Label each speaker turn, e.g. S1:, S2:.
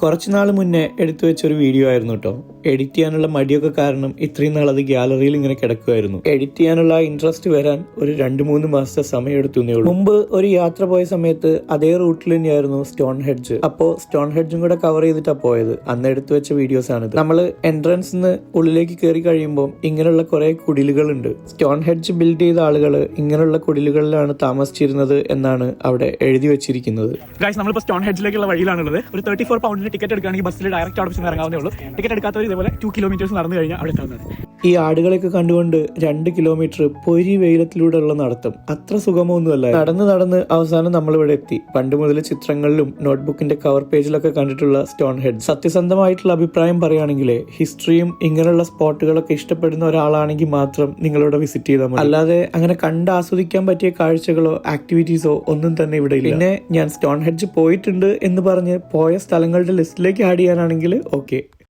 S1: കുറച്ചുനാൾ മുന്നേ എടുത്തു വെച്ചൊരു വീഡിയോ ആയിരുന്നു കേട്ടോ. എഡിറ്റ് ചെയ്യാനുള്ള മടിയൊക്കെ കാരണം ഇത്രയും നാൾ അത് ഗ്യാലറിയിൽ ഇങ്ങനെ കിടക്കുമായിരുന്നു. എഡിറ്റ് ചെയ്യാനുള്ള ഇൻട്രസ്റ്റ് വരാൻ ഒരു 2-3 മാസത്തെ സമയം എടുത്തുന്നേ ഉള്ളൂ. മുമ്പ് ഒരു യാത്ര പോയ സമയത്ത് അതേ റൂട്ടിൽ തന്നെയായിരുന്നു സ്റ്റോൺ ഹെഡ്ജ്. അപ്പോൾ സ്റ്റോൺ ഹെഡ്ജും കൂടെ കവർ ചെയ്തിട്ടാണ് പോയത്. അന്ന് എടുത്തു വെച്ച വീഡിയോസ് ആണിത്. നമ്മൾ എൻട്രൻസ് ഉള്ളിലേക്ക് കയറി കഴിയുമ്പോൾ ഇങ്ങനെയുള്ള കുറെ കുടിലുകളുണ്ട്. സ്റ്റോൺ ഹെഡ്ജ് ബിൽഡ് ചെയ്ത ആളുകൾ ഇങ്ങനെയുള്ള കുടിലുകളിലാണ് താമസിച്ചിരുന്നത് എന്നാണ് അവിടെ എഴുതി വെച്ചിരിക്കുന്നത്.
S2: നമ്മളിപ്പോൾ സ്റ്റോൺ ഹെഡ്ജിലേക്കുള്ള വഴിയിലാണുള്ളത്. ഒരു 34 പൗണ്ടിന് ടിക്കറ്റ് എടുക്കുകയാണെങ്കിൽ ബസ്സിൽ ഡയറക്റ്റ് അവിടെ നിന്ന് ഇറങ്ങാവുന്നേ ഉള്ളൂ. ടിക്കറ്റ് എടുക്കാത്തവർ ഇതേപോലെ 2 കിലോമീറ്റേഴ്സ് നടന്നു കഴിഞ്ഞാൽ അവിടെ എത്താവുന്നത്.
S1: ഈ ആടുകളെയൊക്കെ കണ്ടുകൊണ്ട് 2 കിലോമീറ്റർ പൊരി വെയിലത്തിലൂടെയുള്ള നടത്തം അത്ര സുഗമൊന്നുമല്ല. നടന്ന് അവസാനം നമ്മളിവിടെ എത്തി. പണ്ട് മുതൽ ചിത്രങ്ങളിലും നോട്ട്ബുക്കിന്റെ കവർ പേജിലൊക്കെ കണ്ടിട്ടുള്ള സ്റ്റോൺ ഹെഡ്. സത്യസന്ധമായിട്ടുള്ള അഭിപ്രായം പറയുകയാണെങ്കിൽ ഹിസ്റ്ററിയും ഇങ്ങനെയുള്ള സ്പോട്ടുകളൊക്കെ ഇഷ്ടപ്പെടുന്ന ഒരാളാണെങ്കിൽ മാത്രം നിങ്ങളിവിടെ വിസിറ്റ് ചെയ്താൽ മതി. അല്ലാതെ അങ്ങനെ കണ്ട് ആസ്വദിക്കാൻ പറ്റിയ കാഴ്ചകളോ ആക്ടിവിറ്റീസോ ഒന്നും തന്നെ ഇവിടെ ഇല്ല. പിന്നെ ഞാൻ സ്റ്റോൺ ഹെഡ്ജ് പോയിട്ടുണ്ട് എന്ന് പറഞ്ഞ് പോയ സ്ഥലങ്ങളുടെ ലിസ്റ്റിലേക്ക് ആഡ് ചെയ്യാനാണെങ്കിൽ ഓക്കെ.